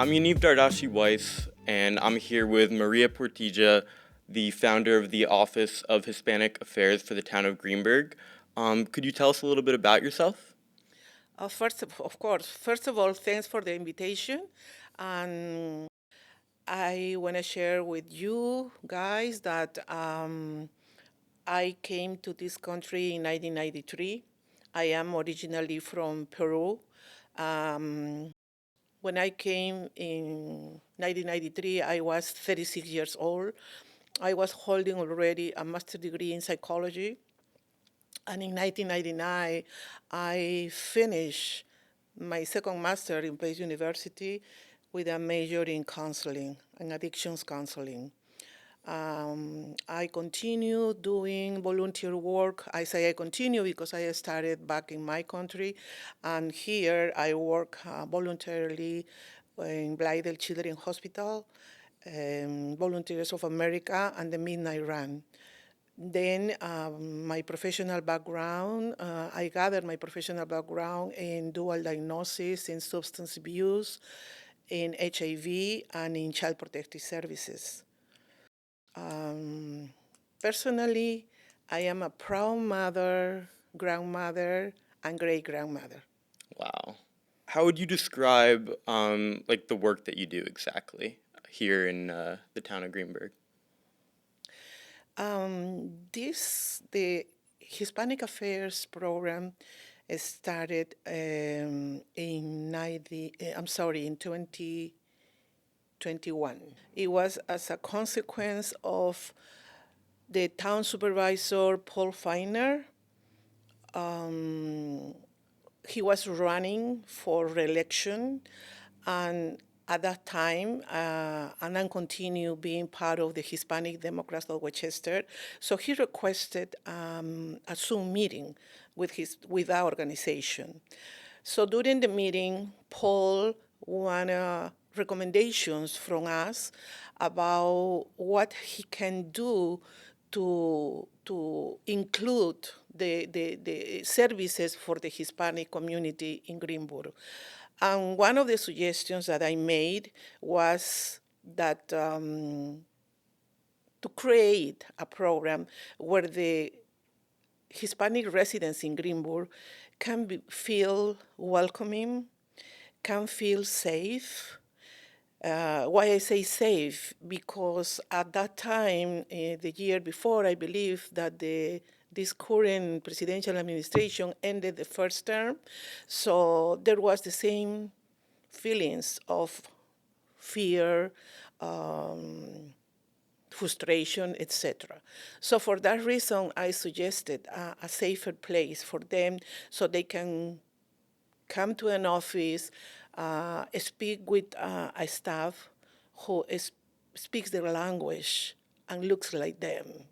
I'm Yaniv Dardashti-Weisz, and I'm here with Maria Portilla, the founder of the Office of Hispanic Affairs for the town of Greenburgh. Could you tell us a little bit about yourself? First of all, thanks for the invitation. And I want to share with you guys that I came to this country in 1993. I am originally from Peru. Um, when I came in 1993, I was 36 years old. I was holding already a master's degree in psychology. And in 1999, I finished my second master in Pace University with a major in counseling and addictions counseling. I continue doing volunteer work. I say I continue because I started back in my country, and here I work voluntarily in Blidel Children's Hospital, Volunteers of America, and the Midnight Run. Then my professional background, I gathered my professional background in dual diagnosis, in substance abuse, in HIV, and in child protective services. Um, Personally, I am a proud mother, grandmother, and great-grandmother. Wow. How would you describe like the work that you do exactly here in the town of Greenburgh? The Hispanic Affairs program started in 2021. It was as a consequence of the town supervisor, Paul Feiner. He was running for re-election, and at that time, and then continued being part of the Hispanic Democrats of Westchester. So he requested a Zoom meeting with our organization. So during the meeting, Paul wanted recommendations from us about what he can do to include the services for the Hispanic community in Greenburgh. And one of the suggestions that I made was that to create a program where the Hispanic residents in Greenburgh feel welcoming, can feel safe. Why I say safe? Because at that time, the year before, I believe that this current presidential administration ended the first term, so there was the same feelings of fear, frustration, etc. So for that reason, I suggested a safer place for them so they can come to an office, speak with a staff who speaks their language and looks like them.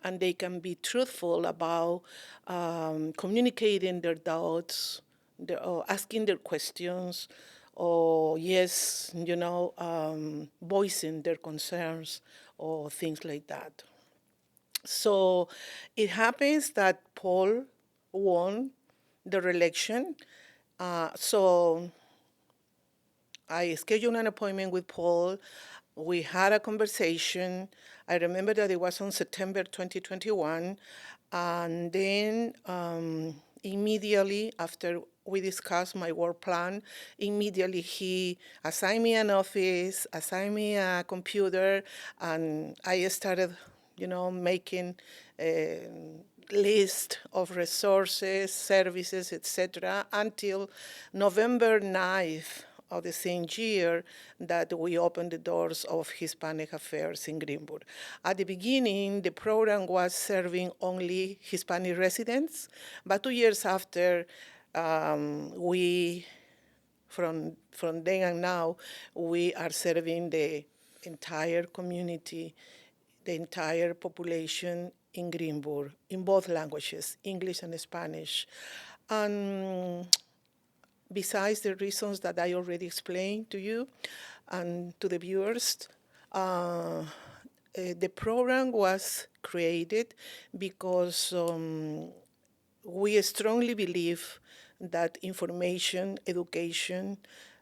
And they can be truthful about communicating their doubts, asking their questions, or voicing their concerns or things like that. So it happens that Paul won the re-election. So I scheduled an appointment with Paul. We had a conversation. I remember that it was on September 2021. And then immediately after we discussed my work plan, immediately he assigned me an office, assigned me a computer, and I started, making a list of resources, services, etc., until November 9th of the same year that we opened the doors of Hispanic Affairs in Greenburgh. At the beginning, the program was serving only Hispanic residents, but 2 years after, from then and now, we are serving the entire community, the entire population in Greenburgh, in both languages, English and Spanish. And besides the reasons that I already explained to you and to the viewers, the program was created because we strongly believe that information, education,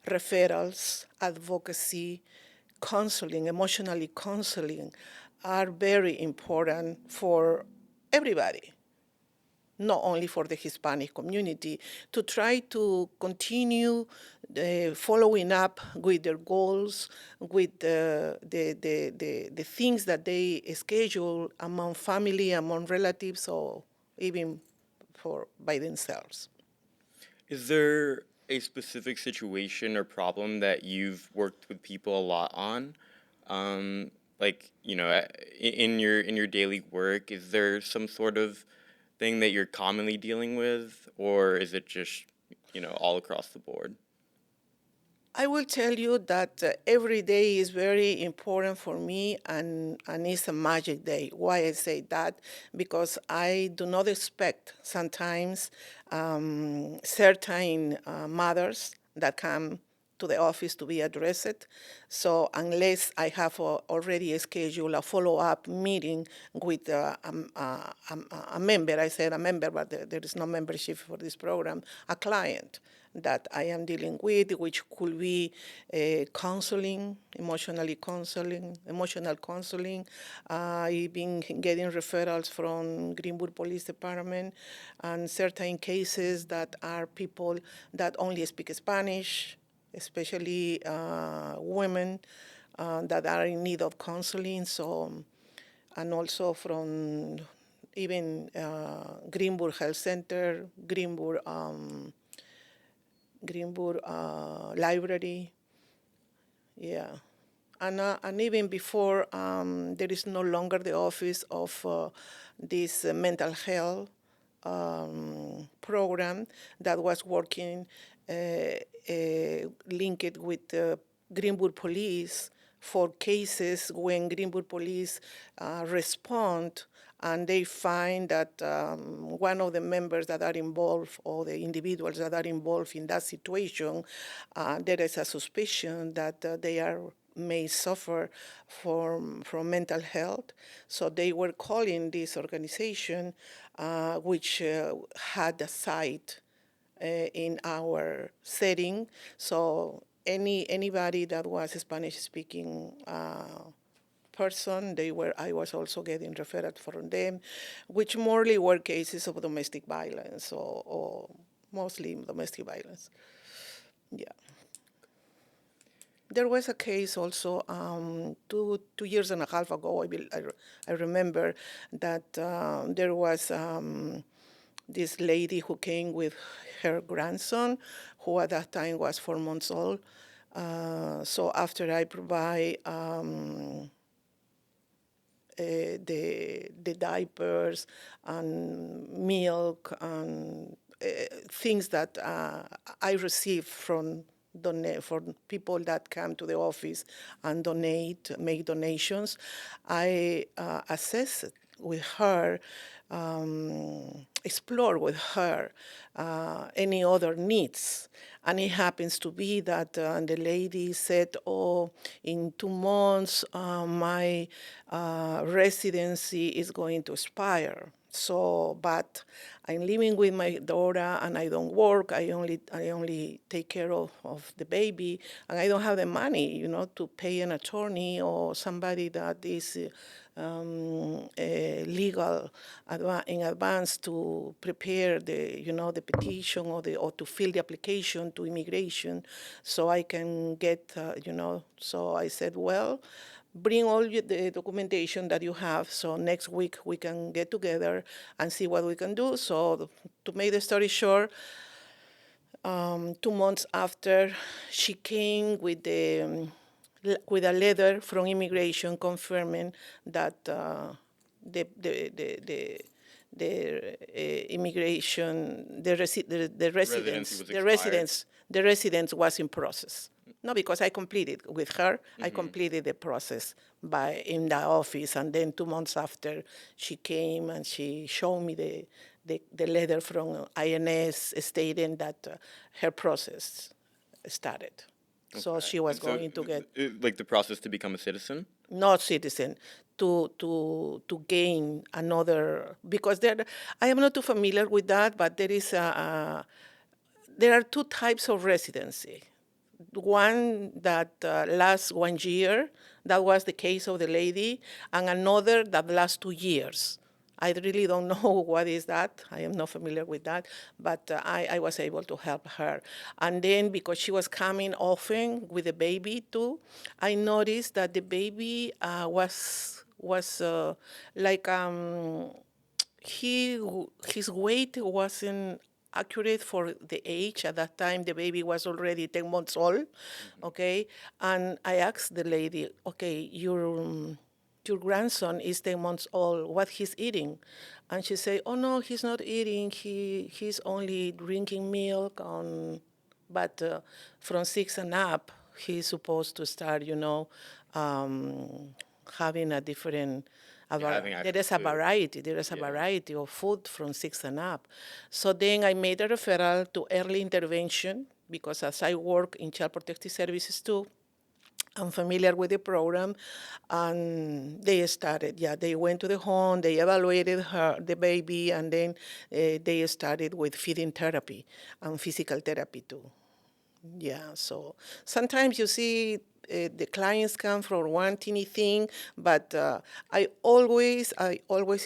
referrals, advocacy, counseling, emotionally counseling are very important for everybody, not only for the Hispanic community, to try to continue following up with their goals, with the things that they schedule among family, among relatives, or even by themselves. Is there a specific situation or problem that you've worked with people a lot on? Like, in your daily work, is there some sort of thing that you're commonly dealing with, or is it just, all across the board? I will tell you that every day is very important for me, and it's a magic day. Why I say that? Because I do not expect sometimes certain mothers that come to the office to be addressed. So unless I have already scheduled a follow-up meeting with a member, I said a member, but there is no membership for this program, a client that I am dealing with, which could be counseling, emotional counseling. I've been getting referrals from Greenburgh Police Department, and certain cases that are people that only speak Spanish, especially women that are in need of counseling. So, and also from even Greenburgh Health Center, Greenburgh Library, yeah. And even before, there is no longer the Office of this mental health program that was working linked with Greenburgh Police for cases when Greenburgh Police respond and they find that one of the members that are involved or the individuals that are involved in that situation, there is a suspicion that they may suffer from mental health. So they were calling this organization, which had a site in our setting. So anybody that was Spanish-speaking person, I was also getting referred from them, which morely were cases of domestic violence or mostly domestic violence. Yeah. There was a case also 2 years and a half ago, I remember, that there was this lady who came with her grandson, who at that time was 4 months old. So after I provide the diapers and milk and things that I receive from people that come to the office and make donations, I assess it with her, explore with her any other needs. And it happens to be that the lady said, oh, in 2 months, my residency is going to expire. So, but I'm living with my daughter and I don't work. I only take care of the baby, and I don't have the money, to pay an attorney or somebody that is legal in advance to prepare the petition or to fill the application to immigration, so I can get, So I said, well, bring all the documentation that you have, so next week we can get together and see what we can do. So to make the story short, 2 months after, she came with a letter from immigration confirming that immigration, the residence was in process. No, because I completed with her. I completed the process in the office, and then 2 months after, she came and she showed me the letter from INS stating that her process started. Okay. So she was going to get like the process to become a citizen? Not citizen, to gain another, because I am not too familiar with that, but there are 2 types of residency. one that lasts 1 year. That was the case of the lady, and another that lasts 2 years. I really don't know what is that. I am not familiar with that, but I was able to help her. And then because she was coming often with the baby too, I noticed that the baby was like his weight wasn't accurate for the age. At that time, the baby was already 10 months old, okay? And I asked the lady, okay, your grandson is 10 months old, what he's eating? And she said, oh no, he's not eating, he's only drinking milk, but from 6 and up, he's supposed to start, having a different, Yeah, having there actual is a food. variety, Yeah. of food from 6 and up. So then I made a referral to early intervention because as I work in child protective services too, I'm familiar with the program, and they started. Yeah, they went to the home, they evaluated the baby, and then they started with feeding therapy and physical therapy too. Yeah, so sometimes you see the clients come for one teeny thing, but I always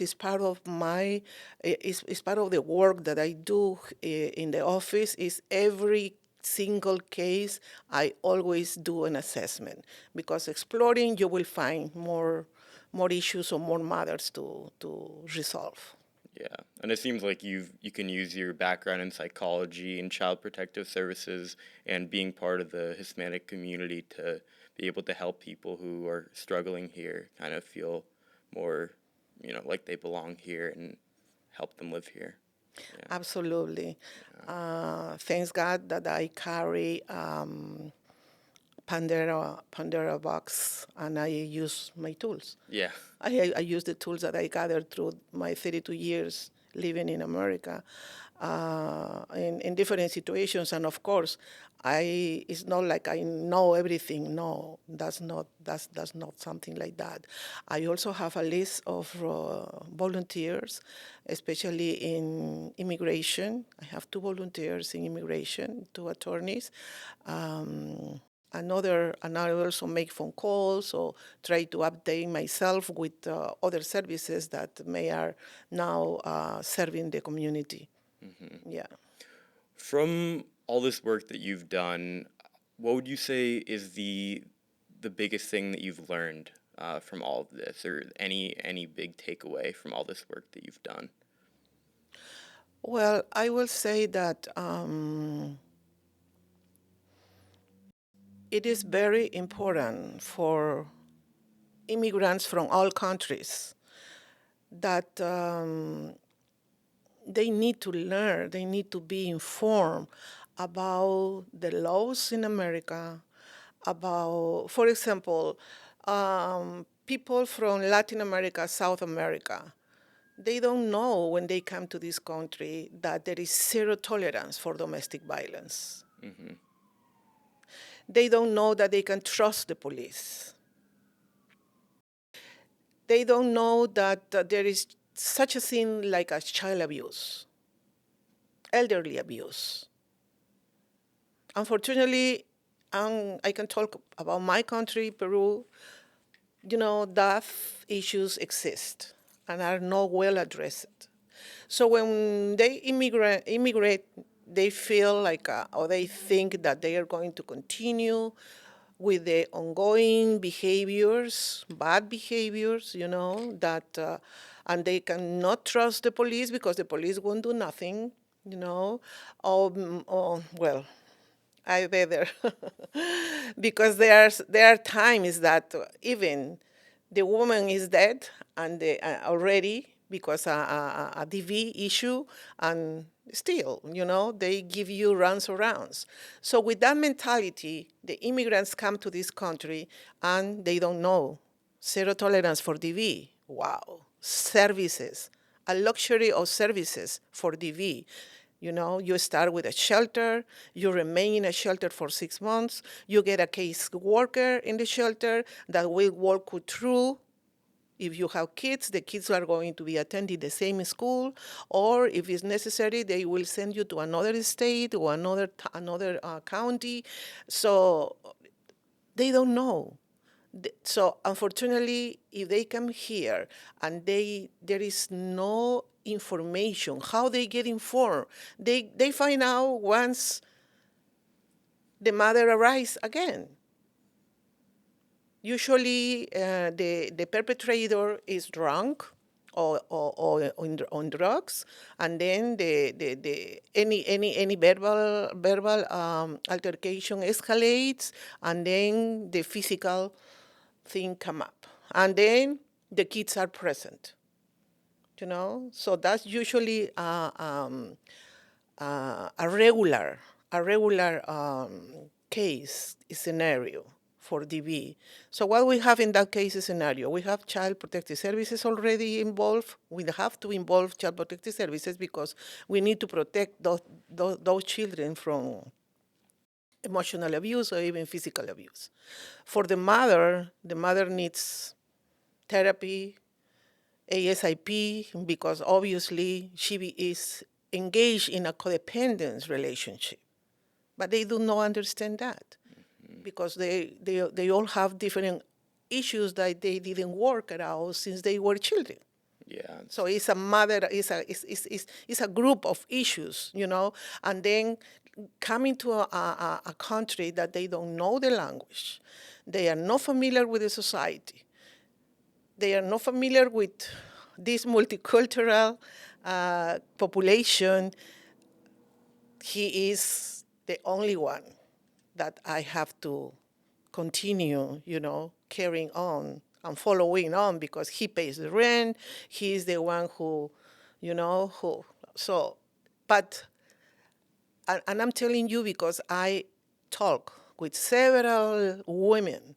is part of is part of the work that I do in the office. Is every single case I always do an assessment because exploring you will find more issues or more matters to resolve. Yeah, and it seems like you can use your background in psychology and child protective services and being part of the Hispanic community to be able to help people who are struggling here kind of feel more, like they belong here and help them live here. Yeah. Absolutely. Thanks God that I carry Pandora box and I use my tools. Yeah. I use the tools that I gathered through my 32 years living in America in different situations. And of course, it's not like I know everything. No, that's not something like that. I also have a list of volunteers, especially in immigration. I have 2 volunteers in immigration, 2 attorneys. And I also make phone calls or try to update myself with other services that may are now serving the community. Yeah. From all this work that you've done, what would you say is the biggest thing that you've learned from all of this, or any big takeaway from all this work that you've done? Well, I will say that it is very important for immigrants from all countries that they need to learn, they need to be informed about the laws in America, about, for example, people from Latin America, South America, they don't know when they come to this country that there is zero tolerance for domestic violence. They don't know that they can trust the police. They don't know that there is such a thing like a child abuse, elderly abuse. Unfortunately, I can talk about my country, Peru. That issues exist and are not well addressed. So when they immigrate, they feel like, or they think that they are going to continue with the ongoing behaviors, bad behaviors, and they cannot trust the police because the police won't do nothing, well, I better, because there are times that even the woman is dead and already because a DV issue, and still, they give you runs arounds. So with that mentality, the immigrants come to this country and they don't know zero tolerance for DV. Wow, services, a luxury of services for DV. You start with a shelter, you remain in a shelter for 6 months, you get a case worker in the shelter that will walk you through If you have kids, the kids are going to be attending the same school, or if it's necessary, they will send you to another state or another county. So they don't know. So unfortunately, if they come here and there is no information, how they get informed, they find out once the mother arrives again. Usually, the perpetrator is drunk or on drugs, and then any verbal altercation escalates, and then the physical thing come up, and then the kids are present. So that's usually a regular case scenario for DV. So what we have in that case scenario, we have Child Protective Services already involved. We have to involve Child Protective Services because we need to protect those children from emotional abuse or even physical abuse. For the mother needs therapy, ASIP, because obviously she is engaged in a codependence relationship. But they do not understand that because they all have different issues that they didn't work out since they were children. Yeah. So it's a group of issues, and then coming to a country that they don't know the language, they are not familiar with the society, they are not familiar with this multicultural population. He is the only one that I have to continue, carrying on and following on because he pays the rent. He is the one so, but, and I'm telling you because I talk with several women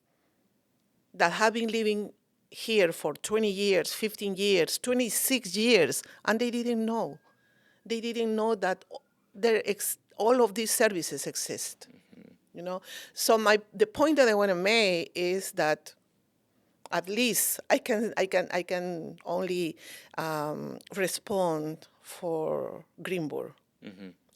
that have been living here for 20 years, 15 years, 26 years, and they didn't know. They didn't know that all of these services exist. So the point that I want to make is that at least I can only respond for Greenburgh.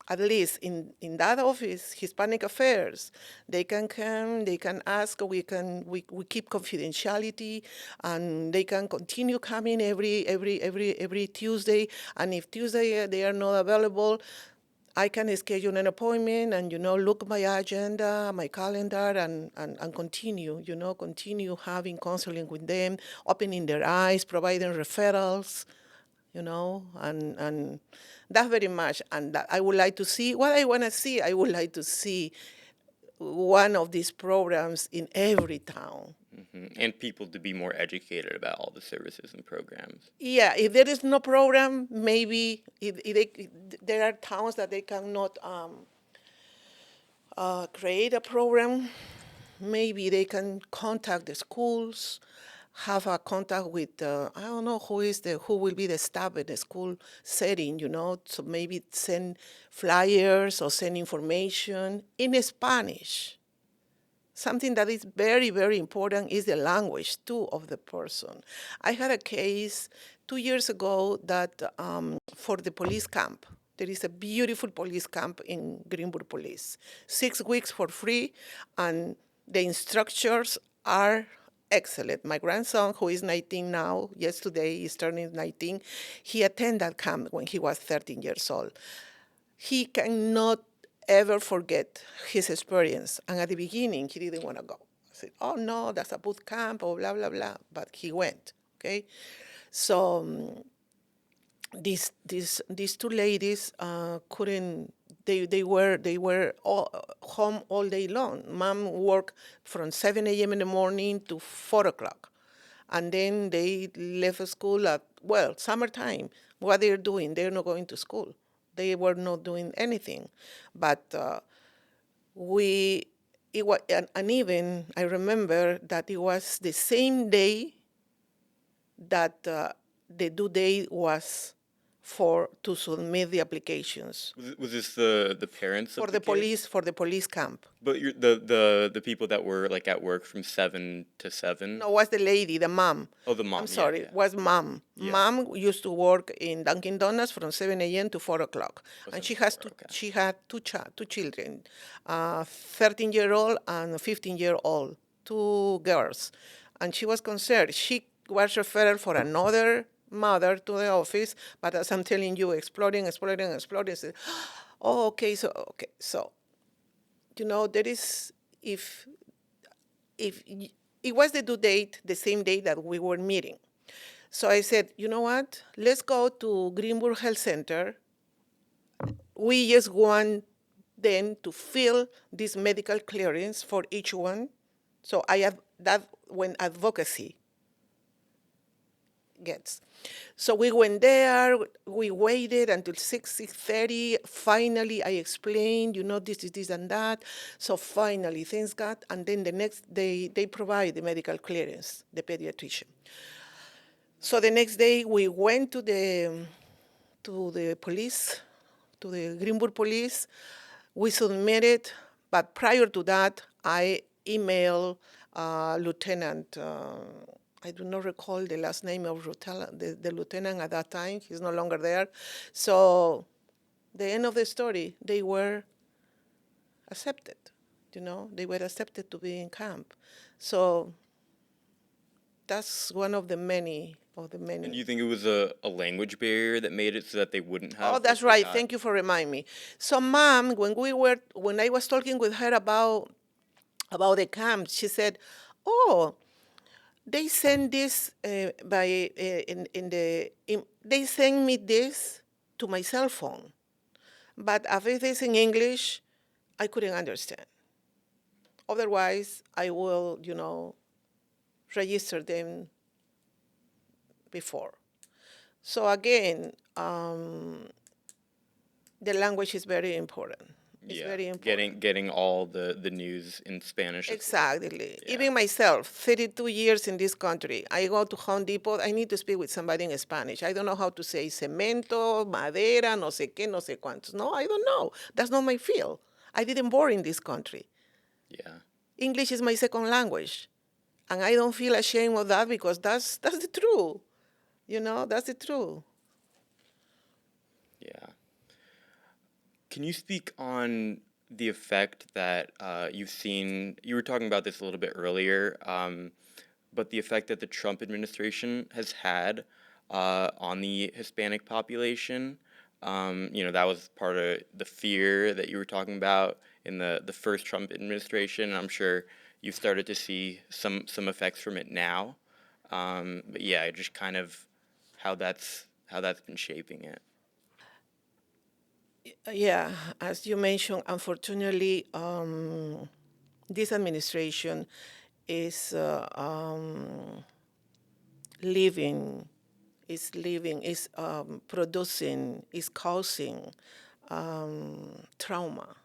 At least in that office, Hispanic Affairs, they can come, they can ask, we keep confidentiality, and they can continue coming every Tuesday. And if Tuesday they are not available, I can schedule an appointment and, look my agenda, my calendar, and continue having counseling with them, opening their eyes, providing referrals, and that's very much. And that I would like to see, what I want to see, I would like to see one of these programs in every town. And people to be more educated about all the services and programs. Yeah, if there is no program, maybe if there are towns that they cannot create a program, maybe they can contact the schools, have a contact with, I don't know who will be the staff in the school setting, so maybe send flyers or send information in Spanish. Something that is very, very important is the language, too, of the person. I had a case 2 years ago that for the police camp, there is a beautiful police camp in Greenburgh Police. 6 weeks for free, and the instructors are excellent. My grandson, who is 19 now, yesterday he's turning 19, he attended that camp when he was 13 years old. He cannot ever forget his experience. And at the beginning, he didn't want to go. I said, oh, no, that's a boot camp, or blah, blah, blah. But he went, okay? So these two ladies couldn't, they were home all day long. Mom worked from 7 a.m. in the morning to 4 o'clock. And then they left school at, summertime. What they're doing, they're not going to school. They were not doing anything. But it was, and even I remember that it was the same day that the due date was to submit the applications Was this the parents for of the the kids? police camp. But the people that were like at work from 7 to 7. No, was the lady, the mom. Oh, the I'm mom. Yeah, sorry, yeah, was mom. yeah. Mom used to work in Dunkin' Donuts from 7 a.m. to 4 o'clock, Oh, and 7 to 4. Okay. she had two children, 13-year-old and 15-year-old, two girls, and she was concerned. She was referred for another mother to the office, but as I'm telling you, exploding. Said, oh, okay, so there is if if it was the due date the same day that we were meeting. So I said, you know what? Let's go to Greenburgh Health Center. We just want them to fill this medical clearance for each one. So I have that when advocacy gets. So we went there, we waited until 6:30. Finally, I explained, this is this and that. So finally, things got, and then the next day, they provide the medical clearance, the pediatrician. So the next day, we went to the police, to the Greenburgh police. We submitted, but prior to that, I emailed Lieutenant, I do not recall the last name of the lieutenant at that time. He's no longer there. So the end of the story, they were accepted. They were accepted to be in camp. So that's one of the many. And do you think it was a language barrier that made it so that they wouldn't have? Oh, that's right. Thank you for reminding me. So, Mom, when I was talking with her about the camp, she said, "Oh, they send this they send me this to my cell phone, but if it is in English, I couldn't understand. Otherwise, I will, register them before." So again, the language is very important. It's very important. Getting all the news in Spanish. Exactly. Yeah. Even myself, 32 years in this country, I go to Home Depot, I need to speak with somebody in Spanish. I don't know how to say cemento, madera, no sé qué, no sé cuántos. No, I don't know. That's not my field. I didn't born in this country. Yeah. English is my second language. And I don't feel ashamed of that because that's the truth. That's the truth. Yeah. Can you speak on the effect that you've seen? You were talking about this a little bit earlier, but the effect that the Trump administration has had on the Hispanic population. That was part of the fear that you were talking about in the first Trump administration. I'm sure you've started to see some effects from it now. But yeah, just kind of how that's been shaping it. Yeah, as you mentioned, unfortunately, this administration is living, is producing, is causing trauma,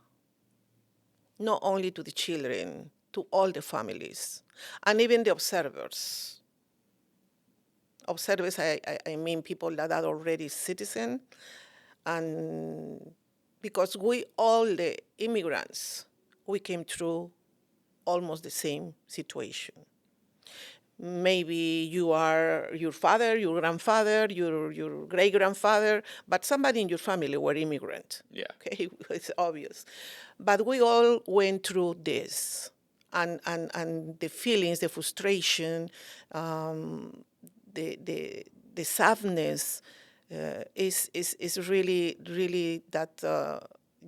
not only to the children, to all the families, and even the observers. Observers, I mean people that are already citizens, and because we all the immigrants, we came through almost the same situation. Maybe you are your father, your grandfather, your great-grandfather, but somebody in your family were immigrant. Yeah. Okay, it's obvious. But we all went through this, and the feelings, the frustration, the sadness is really that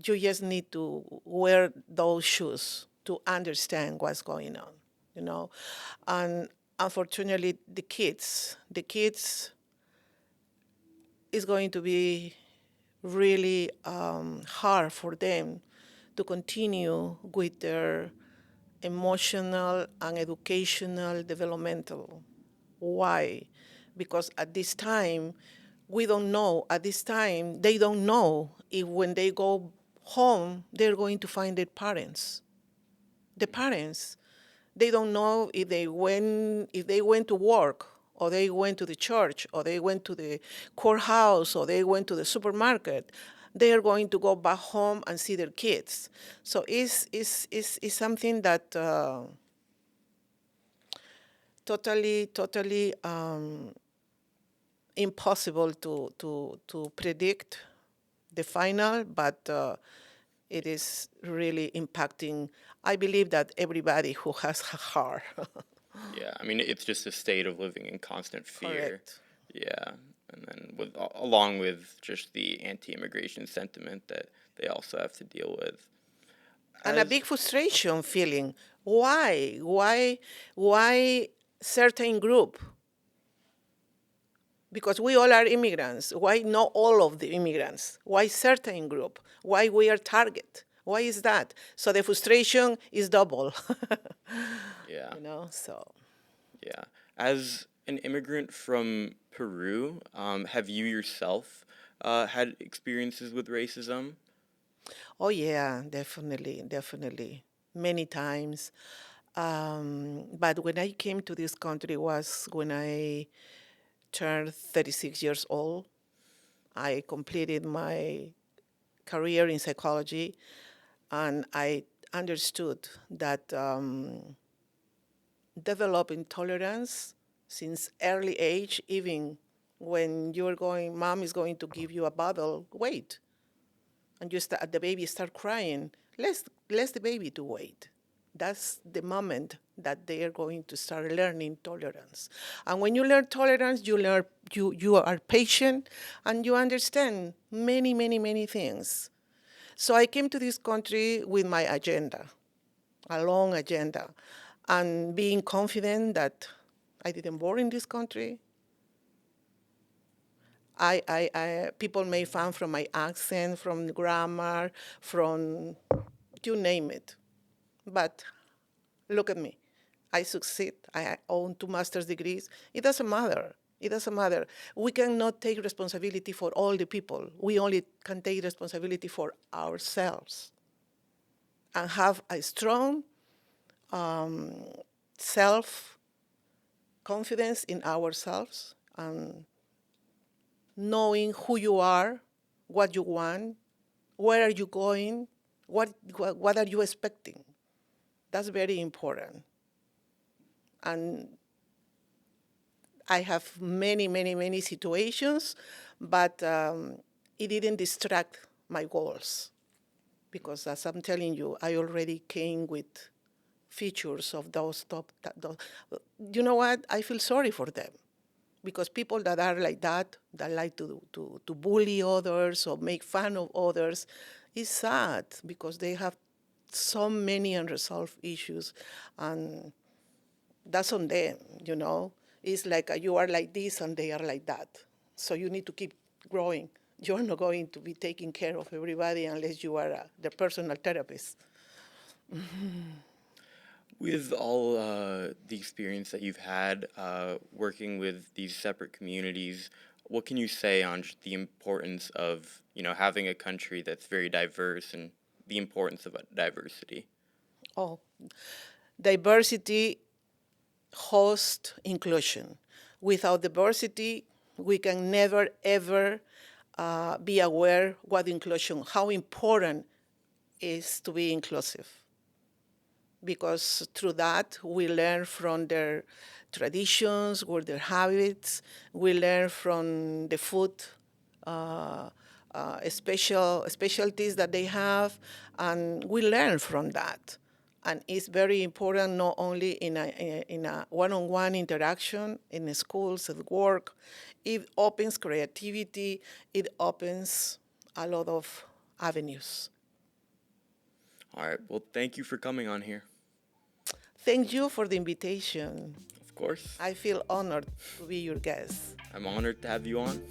you just need to wear those shoes to understand what's going on, and unfortunately the kids is going to be really hard for them to continue with their emotional and educational developmental. Why? Because at this time, they don't know if when they go home, they're going to find their parents. The parents, they don't know if they went to work or they went to the church, or they went to the courthouse, or they went to the supermarket, they are going to go back home and see their kids. So it's something that totally impossible to predict the final, but it is really impacting, I believe, that everybody who has a heart. Yeah, I mean, it's just a state of living in constant fear. Correct. Yeah, and then along with just the anti-immigration sentiment that they also have to deal with. And a big frustration feeling. Why certain group? Because we all are immigrants. Why not all of the immigrants? Why certain group? Why we are target? Why is that? So the frustration is double. Yeah. So. Yeah. As an immigrant from Peru, have you yourself had experiences with racism? Oh yeah, definitely, many times. But when I came to this country was when I turned 36 years old. I completed my career in psychology, and I understood that developing tolerance since early age, even when mom is going to give you a bottle, wait. And the baby start crying, let the baby to wait. That's the moment that they are going to start learning tolerance. And when you learn tolerance, you are patient and you understand many things. So I came to this country with my agenda, a long agenda, and being confident that I didn't born in this country. People may find from my accent, from grammar, from you name it. But look at me. I succeed. I own 2 master's degrees. It doesn't matter. It doesn't matter. We cannot take responsibility for all the people. We only can take responsibility for ourselves and have a strong self-confidence in ourselves and knowing who you are, what you want, where are you going, what are you expecting. That's very important. And I have many situations, but it didn't distract my goals. Because as I'm telling you, I already came with features of those those. You know what? I feel sorry for them. Because people that are like that like to bully others or make fun of others, is sad because they have so many unresolved issues, and that's on them. It's like you are like this and they are like that. So you need to keep growing. You're not going to be taking care of everybody unless you are the personal therapist. With all the experience that you've had working with these separate communities, what can you say on just the importance of having a country that's very diverse and the importance of diversity? Oh, diversity hosts inclusion. Without diversity, we can never ever be aware what inclusion, how important is to be inclusive. Because through that, we learn from their traditions, or their habits. We learn from the food specialties that they have, and we learn from that. And it's very important not only in a one-on-one interaction in schools, at work. It opens creativity. It opens a lot of avenues. All right. Well, thank you for coming on here. Thank you for the invitation. Of course. I feel honored to be your guest. I'm honored to have you on.